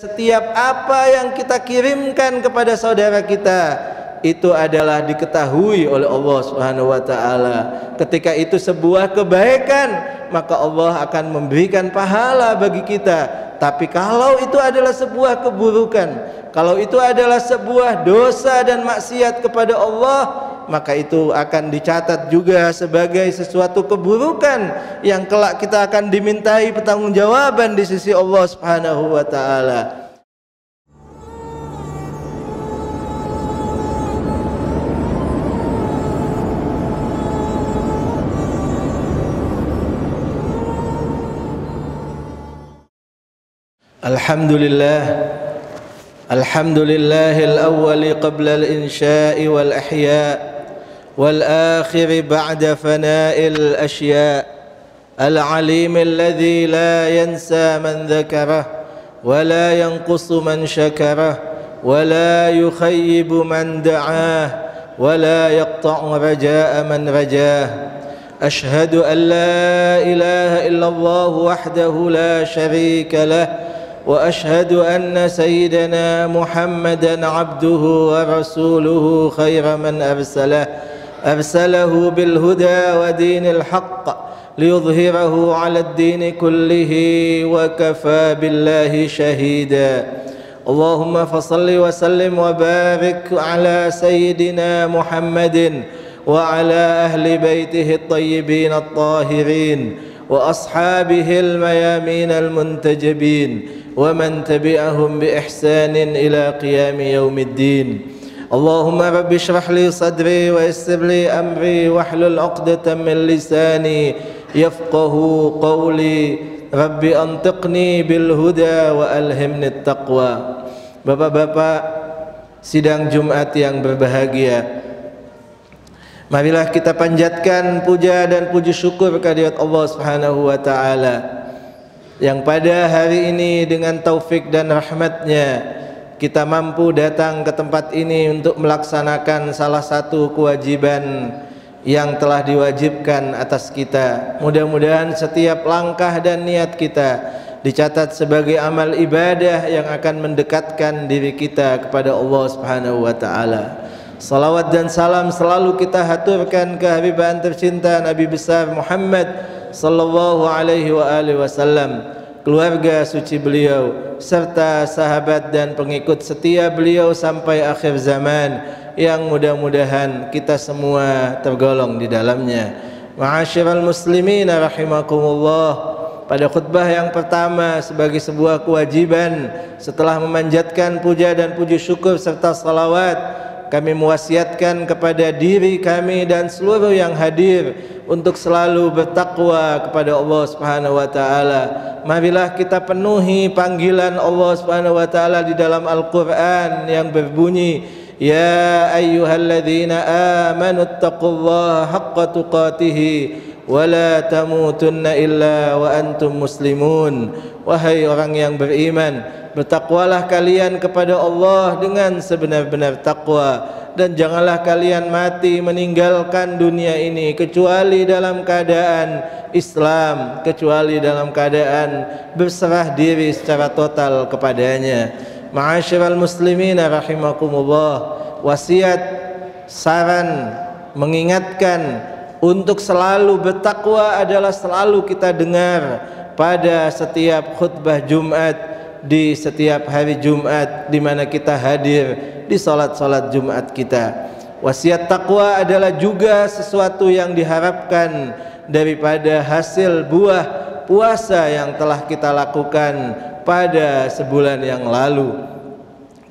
Setiap apa yang kita kirimkan kepada saudara kita itu adalah diketahui oleh Allah Subhanahu wa taala. Ketika itu sebuah kebaikan, maka Allah akan memberikan pahala bagi kita. Tapi kalau itu adalah sebuah keburukan, kalau itu adalah sebuah dosa dan maksiat kepada Allah, maka itu akan dicatat juga sebagai sesuatu keburukan yang kelak kita akan dimintai pertanggungjawaban di sisi Allah Subhanahu wa taala. Alhamdulillahil awwali qabla al-insya'i wal ihya' والآخر بعد فناء الأشياء العليم الذي لا ينسى من ذكره ولا ينقص من شكره ولا يخيب من دعاه ولا يقطع رجاء من رجاه أشهد أن لا إله إلا الله وحده لا شريك له وأشهد أن سيدنا محمدا عبده ورسوله خير من أرسله بالهدى ودين الحق ليظهره على الدين كله وكفى بالله شهيدا اللهم فصل وسلم وبارك على سيدنا محمد وعلى أهل بيته الطيبين الطاهرين وأصحابه الميامين المنتجبين ومن تبعهم بإحسان إلى قيام يوم الدين اللهم رب اشرح لي صدري ويسر لي أمري واحلل عقدة من لساني يفقه قولي رب أنطقني بالهدى وألهمني التقوى. Bapak-bapak sidang Jumat yang berbahagia, marilah kita panjatkan puja dan puji syukur kehadirat Allah Subhanahu wa taala yang pada hari ini dengan taufik dan rahmatnya kita mampu datang ke tempat ini untuk melaksanakan salah satu kewajiban yang telah diwajibkan atas kita. Mudah-mudahan setiap langkah dan niat kita dicatat sebagai amal ibadah yang akan mendekatkan diri kita kepada Allah Subhanahu wa taala. Salawat dan salam selalu kita haturkan ke Habiban tercinta Nabi besar Muhammad sallallahu alaihi wasallam, keluarga suci beliau serta sahabat dan pengikut setia beliau sampai akhir zaman yang mudah-mudahan kita semua tergolong di dalamnya. Ma'asyiral muslimin rahimakumullah, pada khutbah yang pertama sebagai sebuah kewajiban setelah memanjatkan puja dan puji syukur serta salawat, kami mewasiatkan kepada diri kami dan seluruh yang hadir untuk selalu bertakwa kepada Allah Subhanahu wa taala. Marilah kita penuhi panggilan Allah Subhanahu wa taala di dalam Al-Qur'an yang berbunyi, ya ayyuhalladzina amanu taqullaha haqqa tuqatih wa la tamutunna illa wa antum muslimun. Wahai orang yang beriman, bertakwalah kalian kepada Allah dengan sebenar-benar takwa, dan janganlah kalian mati meninggalkan dunia ini kecuali dalam keadaan Islam, kecuali dalam keadaan berserah diri secara total kepadanya. Ma'asyiral muslimin rahimakumullah, wasiat, saran, mengingatkan untuk selalu bertakwa adalah selalu kita dengar pada setiap khutbah Jumat, di setiap hari Jumat di mana kita hadir di salat-salat Jumat kita. Wasiat takwa adalah juga sesuatu yang diharapkan daripada hasil buah puasa yang telah kita lakukan pada sebulan yang lalu.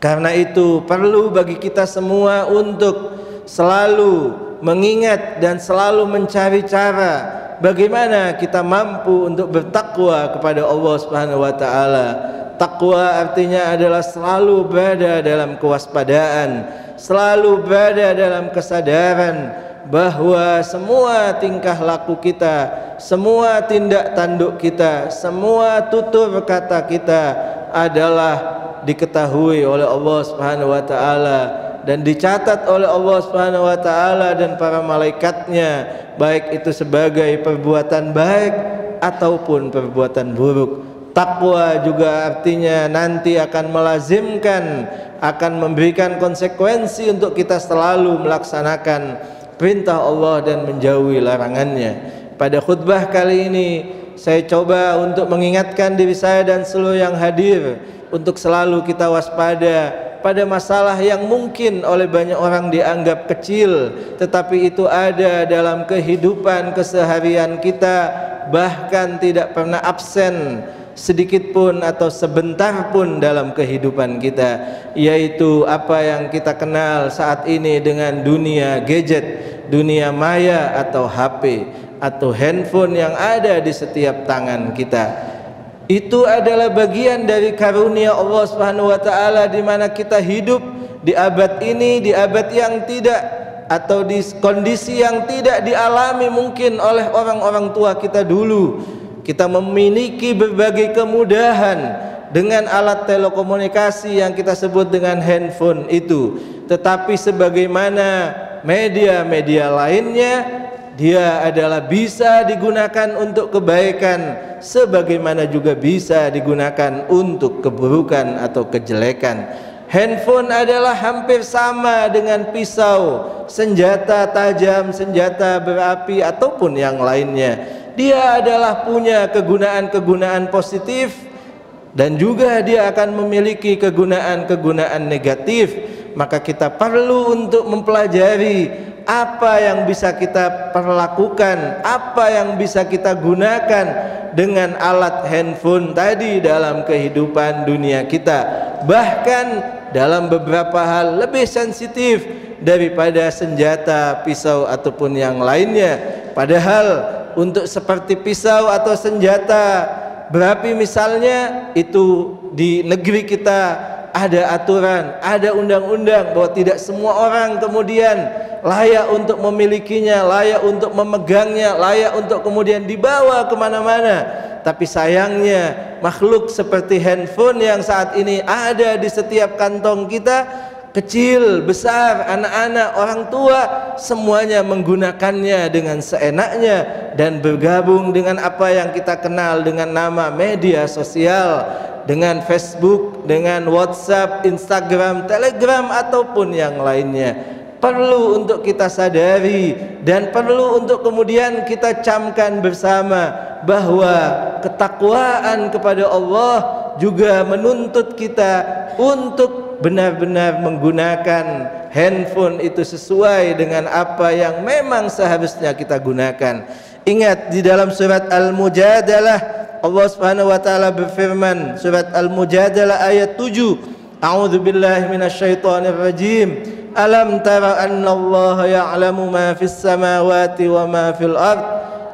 Karena itu perlu bagi kita semua untuk selalu mengingat dan selalu mencari cara bagaimana kita mampu untuk bertakwa kepada Allah Subhanahu wa taala. Takwa artinya adalah selalu berada dalam kewaspadaan, selalu berada dalam kesadaran bahwa semua tingkah laku kita, semua tindak tanduk kita, semua tutur kata kita adalah diketahui oleh Allah Subhanahu wa taala dan dicatat oleh Allah Subhanahu wa taala dan para malaikatnya, baik itu sebagai perbuatan baik ataupun perbuatan buruk. Takwa juga artinya nanti akan melazimkan, akan memberikan konsekuensi untuk kita selalu melaksanakan perintah Allah dan menjauhi larangannya. Pada khutbah kali ini saya coba untuk mengingatkan diri saya dan seluruh yang hadir untuk selalu kita waspada pada masalah yang mungkin oleh banyak orang dianggap kecil, tetapi itu ada dalam kehidupan keseharian kita, bahkan tidak pernah absen sedikit pun atau sebentar pun dalam kehidupan kita, yaitu apa yang kita kenal saat ini dengan dunia gadget, dunia maya atau HP atau handphone yang ada di setiap tangan kita. Itu adalah bagian dari karunia Allah Subhanahu wa taala, di mana kita hidup di abad ini, di abad yang tidak, atau di kondisi yang tidak dialami mungkin oleh orang-orang tua kita dulu. Kita memiliki berbagai kemudahan dengan alat telekomunikasi yang kita sebut dengan handphone itu, tetapi sebagaimana media-media lainnya, dia adalah bisa digunakan untuk kebaikan sebagaimana juga bisa digunakan untuk keburukan atau kejelekan. Handphone adalah hampir sama dengan pisau, senjata tajam, senjata berapi ataupun yang lainnya. Dia adalah punya kegunaan-kegunaan positif dan juga dia akan memiliki kegunaan-kegunaan negatif. Maka kita perlu untuk mempelajari apa yang bisa kita perlakukan, apa yang bisa kita gunakan dengan alat handphone tadi dalam kehidupan dunia kita. Bahkan dalam beberapa hal lebih sensitif daripada senjata, pisau ataupun yang lainnya. Padahal untuk seperti pisau atau senjata berapi misalnya, itu di negeri kita ada aturan, ada undang-undang bahwa tidak semua orang kemudian layak untuk memilikinya, layak untuk memegangnya, layak untuk kemudian dibawa kemana-mana. Tapi sayangnya makhluk seperti handphone yang saat ini ada di setiap kantong kita, kecil, besar, anak-anak, orang tua, semuanya menggunakannya dengan seenaknya dan bergabung dengan apa yang kita kenal dengan nama media sosial, dengan Facebook, dengan WhatsApp, Instagram, Telegram ataupun yang lainnya. Perlu untuk kita sadari dan perlu untuk kemudian kita camkan bersama bahwa ketakwaan kepada Allah juga menuntut kita untuk benar-benar menggunakan handphone itu sesuai dengan apa yang memang seharusnya kita gunakan. Ingat, di dalam surat Al-Mujadalah Allah Subhanahu wa taala berfirman, surat Al-Mujadalah ayat 7, A'udzu billahi minasyaitonir rajim. Alam tara annallaha ya'lamu ma fis samawati wa ma fil ard.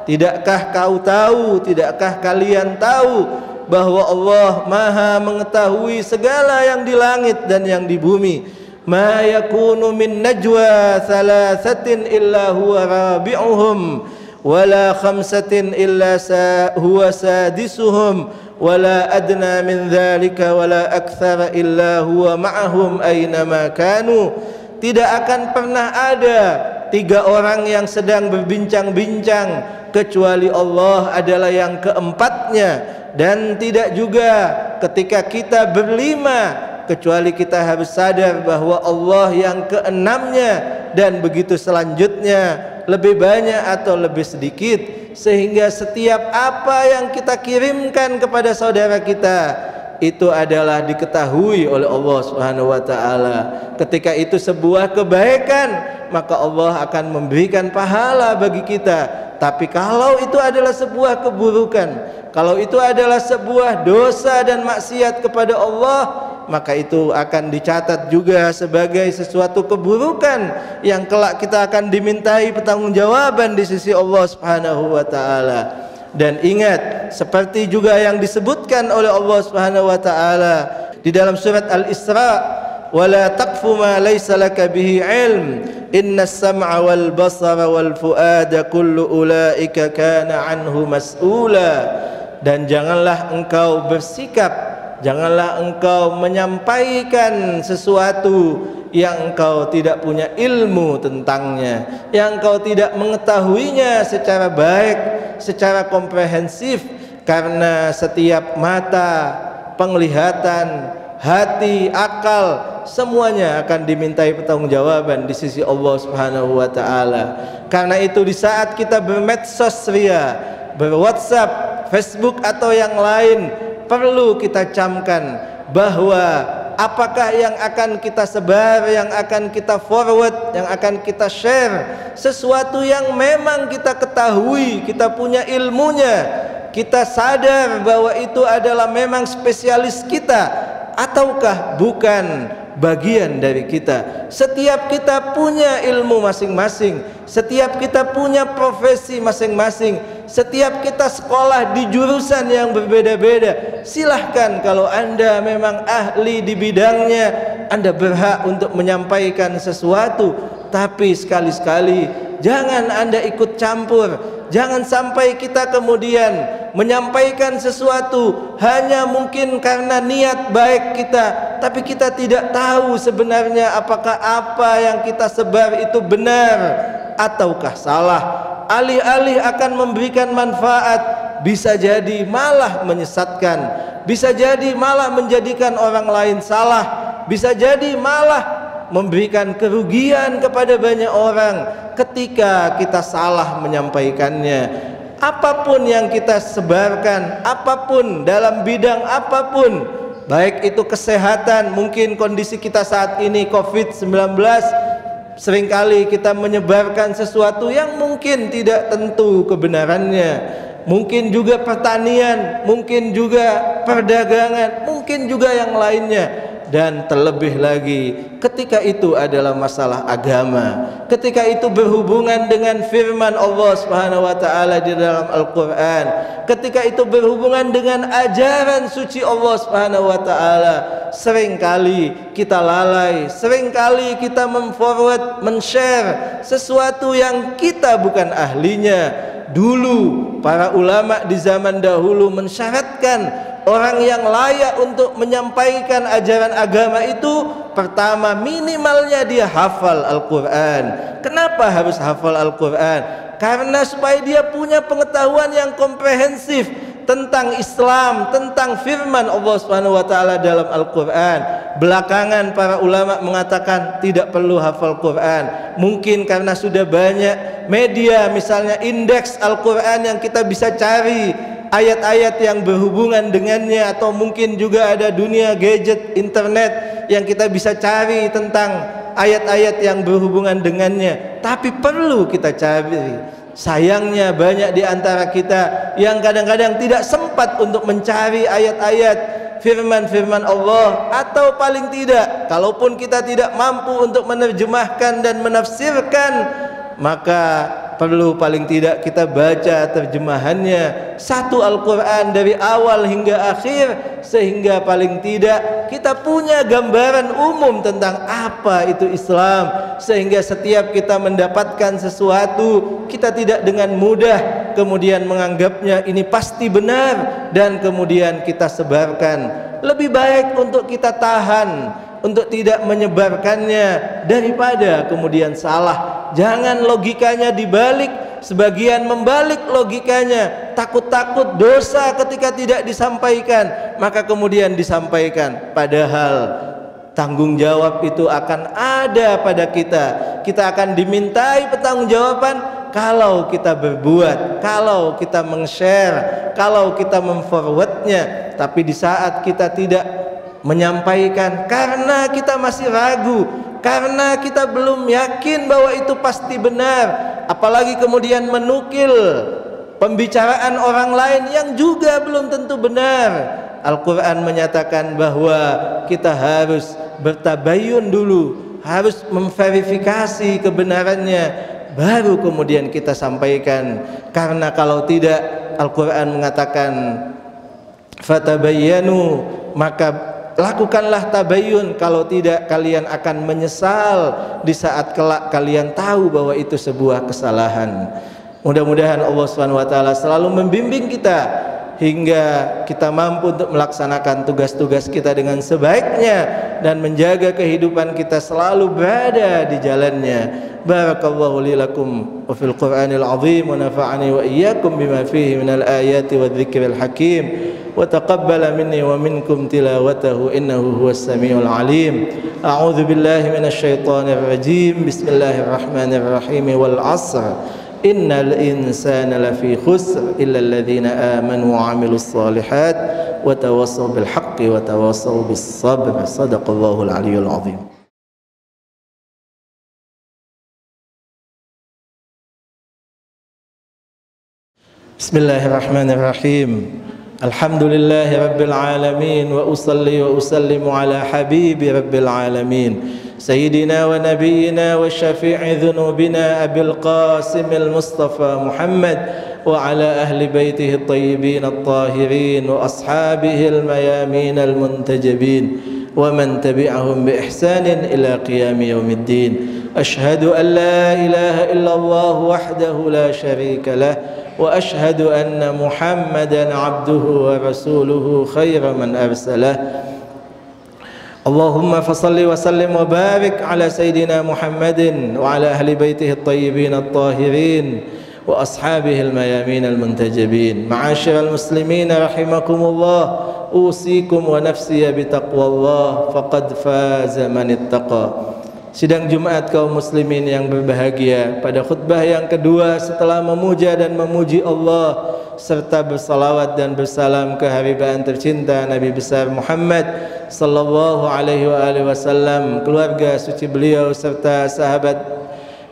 Tidakkah kau tahu, tidakkah kalian tahu bahwa Allah Maha mengetahui segala yang di langit dan yang di bumi. Ma yakunu min najwa thalathatin illa huwa rabi'uhum wala khamsatin illa huwa sadisuhum wala adna min dhalika wala akthara illa huwa ma'ahum aynama kanu. Tidak akan pernah ada tiga orang yang sedang berbincang-bincang kecuali Allah adalah yang keempatnya, dan tidak juga ketika kita berlima kecuali kita harus sadar bahwa Allah yang keenamnya, dan begitu selanjutnya, lebih banyak atau lebih sedikit, sehingga setiap apa yang kita kirimkan kepada saudara kita itu adalah diketahui oleh Allah Subhanahu wa taala. Ketika itu sebuah kebaikan, maka Allah akan memberikan pahala bagi kita. Tapi kalau itu adalah sebuah keburukan, kalau itu adalah sebuah dosa dan maksiat kepada Allah, maka itu akan dicatat juga sebagai sesuatu keburukan yang kelak kita akan dimintai pertanggungjawaban di sisi Allah Subhanahu wa taala. Dan ingat, seperti juga yang disebutkan oleh Allah Subhanahu wa taala di dalam surat Al-Isra, wala taqfu ma laysa laka bihi ilm innas sam'a wal basara wal fuada kullu ulaika kana anhu mas'ula. Dan janganlah engkau bersikap, janganlah engkau menyampaikan sesuatu yang engkau tidak punya ilmu tentangnya, yang engkau tidak mengetahuinya secara baik, secara komprehensif, karena setiap mata, penglihatan, hati, akal, semuanya akan dimintai pertanggungjawaban di sisi Allah Subhanahu wa taala. Karena itu di saat kita bermedsos ria, berWhatsApp, Facebook atau yang lain, perlu kita camkan bahwa apakah yang akan kita sebar, yang akan kita forward, yang akan kita share, sesuatu yang memang kita ketahui, kita punya ilmunya, kita sadar bahwa itu adalah memang spesialis kita, ataukah bukan bagian dari kita. Setiap kita punya ilmu masing-masing, setiap kita punya profesi masing-masing, setiap kita sekolah di jurusan yang berbeda-beda. Silahkan kalau Anda memang ahli di bidangnya, Anda berhak untuk menyampaikan sesuatu. Tapi sekali-sekali jangan Anda ikut campur. Jangan sampai kita kemudian menyampaikan sesuatu hanya mungkin karena niat baik kita, tapi kita tidak tahu sebenarnya apakah apa yang kita sebar itu benar ataukah salah. Alih-alih akan memberikan manfaat, bisa jadi malah menyesatkan, bisa jadi malah menjadikan orang lain salah, bisa jadi malah memberikan kerugian kepada banyak orang ketika kita salah menyampaikannya. Apapun yang kita sebarkan, apapun dalam bidang apapun, baik itu kesehatan, mungkin kondisi kita saat ini COVID-19, seringkali kita menyebarkan sesuatu yang mungkin tidak tentu kebenarannya. Mungkin juga pertanian, mungkin juga perdagangan, mungkin juga yang lainnya. Dan terlebih lagi ketika itu adalah masalah agama, ketika itu berhubungan dengan firman Allah Subhanahu wa taala di dalam Al-Qur'an, ketika itu berhubungan dengan ajaran suci Allah Subhanahu wa taala, seringkali kita lalai, seringkali kita memforward, men-share sesuatu yang kita bukan ahlinya. Dulu para ulama di zaman dahulu mensyaratkan orang yang layak untuk menyampaikan ajaran agama itu pertama minimalnya dia hafal Al-Quran. Kenapa harus hafal Al-Quran? Karena supaya dia punya pengetahuan yang komprehensif tentang Islam, tentang firman Allah Subhanahu wa taala dalam Al-Qur'an. Belakangan para ulama mengatakan tidak perlu hafal Quran. Mungkin karena sudah banyak media, misalnya indeks Al-Qur'an yang kita bisa cari ayat-ayat yang berhubungan dengannya, atau mungkin juga ada dunia gadget, internet yang kita bisa cari tentang ayat-ayat yang berhubungan dengannya. Tapi perlu kita cari. Sayangnya banyak di antara kita yang kadang-kadang tidak sempat untuk mencari ayat-ayat firman-firman Allah, atau paling tidak kalaupun kita tidak mampu untuk menerjemahkan dan menafsirkan, maka perlu paling tidak kita baca terjemahannya satu Al-Quran dari awal hingga akhir, sehingga paling tidak kita punya gambaran umum tentang apa itu Islam, sehingga setiap kita mendapatkan sesuatu kita tidak dengan mudah kemudian menganggapnya ini pasti benar dan kemudian kita sebarkan. Lebih baik untuk kita tahan, untuk tidak menyebarkannya daripada kemudian salah. Jangan logikanya dibalik, sebagian membalik logikanya, takut-takut dosa ketika tidak disampaikan, maka kemudian disampaikan, padahal tanggung jawab itu akan ada pada kita. Kita akan dimintai pertanggungjawaban kalau kita berbuat, kalau kita meng-share, kalau kita memforwardnya. Tapi di saat kita tidak menyampaikan karena kita masih ragu, karena kita belum yakin bahwa itu pasti benar, apalagi kemudian menukil pembicaraan orang lain yang juga belum tentu benar. Al-Quran menyatakan bahwa kita harus bertabayun dulu, harus memverifikasi kebenarannya, baru kemudian kita sampaikan. Karena kalau tidak, Al-Quran mengatakan fatabayyanu, maka lakukanlah tabayyun, kalau tidak kalian akan menyesal di saat kelak kalian tahu bahwa itu sebuah kesalahan. Mudah-mudahan Allah Subhanahu wa taala selalu membimbing kita hingga kita mampu untuk melaksanakan tugas-tugas kita dengan sebaiknya dan menjaga kehidupan kita selalu berada di jalannya. Barakallahu li lakum wa fil Qur'anil azim wa nafa'ani wa iyyakum bima fihi minal ayati wadh-dhikril hakim wa taqabbala minni wa minkum tilawatahu innahu huwas samiul alim. A'udzu billahi minasy syaithanir rajim. Bismillahirrahmanirrahim. Wal 'asr innal insana lafi khusr illa alladhina amanu wa 'amilus shalihat wa tawassaw bil haqqi wa tawassaw bis sabr. Shadaqallahul aliyyul azim. Bismillahirrahmanirrahim. Alhamdulillahi rabbil alamin wa usalli wa usallimu ala habibi rabbil alamin sayyidina wa nabiyyina wa syafi'i dhunubina abil qasimil mustafa Muhammad wa ala ahli baitihi at-tayyibin at-tahirin wa ashabihi al-mayamin al-muntajabin wa man tabi'ahum bi ihsanin ila qiyami yaumiddin. Ashhadu an la ilaha illallah wahdahu la sharika lah wa ashhadu anna Muhammadan abduhu wa rasuluhu khayra man arsalah. Allahumma fasalli wa sallim wa barik ala sayyidina Muhammadin wa ala ahli baitihi at-tayyibin at-tahirin wa ashabihi al-mayamin al-muntajabin. Ma'asyiral muslimin rahimakumullah, usikum wa nafsiya bitaqwallah faqad faza man ittaqa. Sidang Jumat kaum muslimin yang berbahagia, pada khutbah yang kedua setelah memuja dan memuji Allah serta bersalawat dan bersalam ke haribaan tercinta Nabi besar Muhammad sallallahu alaihi wasallam, keluarga suci beliau serta sahabat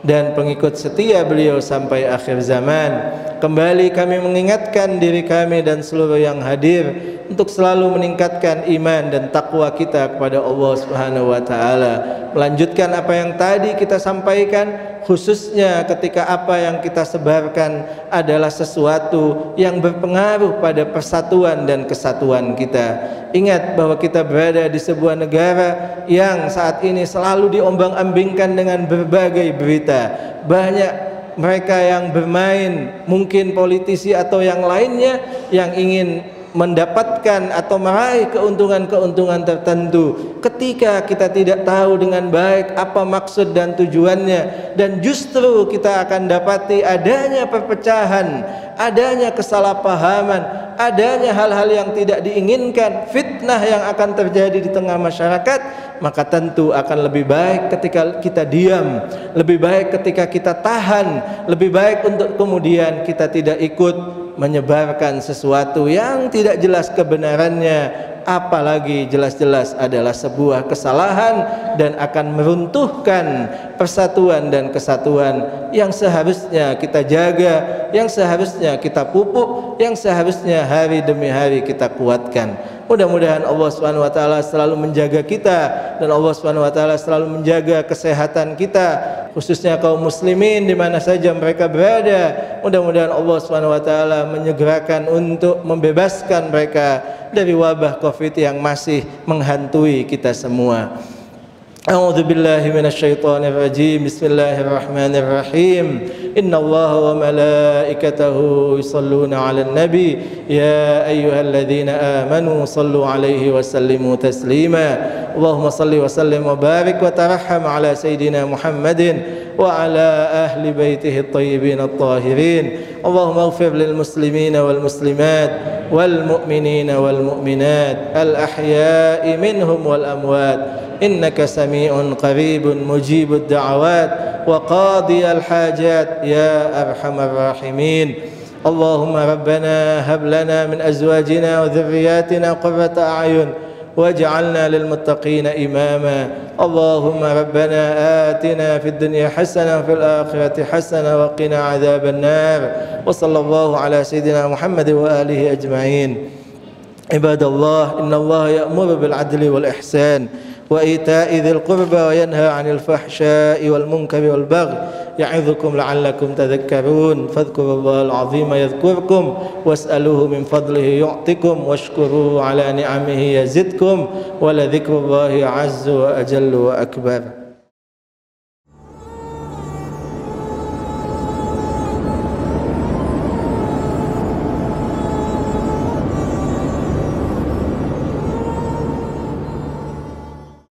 dan pengikut setia beliau sampai akhir zaman. Kembali kami mengingatkan diri kami dan seluruh yang hadir untuk selalu meningkatkan iman dan takwa kita kepada Allah Subhanahu wa taala. Melanjutkan apa yang tadi kita sampaikan, khususnya ketika apa yang kita sebarkan adalah sesuatu yang berpengaruh pada persatuan dan kesatuan kita. Ingat bahwa kita berada di sebuah negara yang saat ini selalu diombang-ambingkan dengan berbagai berita. Banyak mereka yang bermain, mungkin politisi atau yang lainnya, yang ingin mendapatkan atau meraih keuntungan-keuntungan tertentu ketika kita tidak tahu dengan baik apa maksud dan tujuannya, dan justru kita akan dapati adanya perpecahan, adanya kesalahpahaman, adanya hal-hal yang tidak diinginkan, fitnah yang akan terjadi di tengah masyarakat. Maka tentu akan lebih baik ketika kita diam, lebih baik ketika kita tahan, lebih baik untuk kemudian kita tidak ikut menyebarkan sesuatu yang tidak jelas kebenarannya, apalagi jelas-jelas adalah sebuah kesalahan dan akan meruntuhkan persatuan dan kesatuan yang seharusnya kita jaga, yang seharusnya kita pupuk, yang seharusnya hari demi hari kita kuatkan. Mudah-mudahan Allah Subhanahu wa taala selalu menjaga kita dan Allah Subhanahu wa taala selalu menjaga kesehatan kita, khususnya kaum muslimin di mana saja mereka berada. Mudah-mudahan Allah Subhanahu wa taala menyegerakan untuk membebaskan mereka dari wabah Covid yang masih menghantui kita semua. A'udzu billahi minasy syaithanir rajim. Bismillahirrahmanirrahim. Innallaha wa malaikatahu yusholluna 'alan nabi ya ayyuhalladzina amanu shallu 'alaihi wa sallimu taslima. Allahumma shalli wa sallim wa barik wa tarahham 'ala sayidina Muhammadin wa 'ala ahli baitihi at-tayyibin at-tahirin. Allahumma ighfir lil muslimina wal muslimat wal mu'minina wal mu'minat al ahya'i minhum wal amwat. إنك سميع قريب مجيب الدعوات وقاضي الحاجات يا أرحم الراحمين. اللهم ربنا هب لنا من أزواجنا وذرياتنا قرة أعين واجعلنا للمتقين إماما. اللهم ربنا آتنا في الدنيا حسنة وفي الآخرة حسنة وقنا عذاب النار. وصلى الله على سيدنا محمد وآله أجمعين. عباد الله، إن الله يأمر بالعدل والإحسان وإيتاء ذي القربى وينهى عن الفحشاء والمنكر والبغي يعظكم لعلكم تذكرون. فاذكروا الله العظيم يذكركم واسألوه من فضله يعطكم واشكروه على نعمه يزدكم ولذكر الله أعز وأجل وأكبر.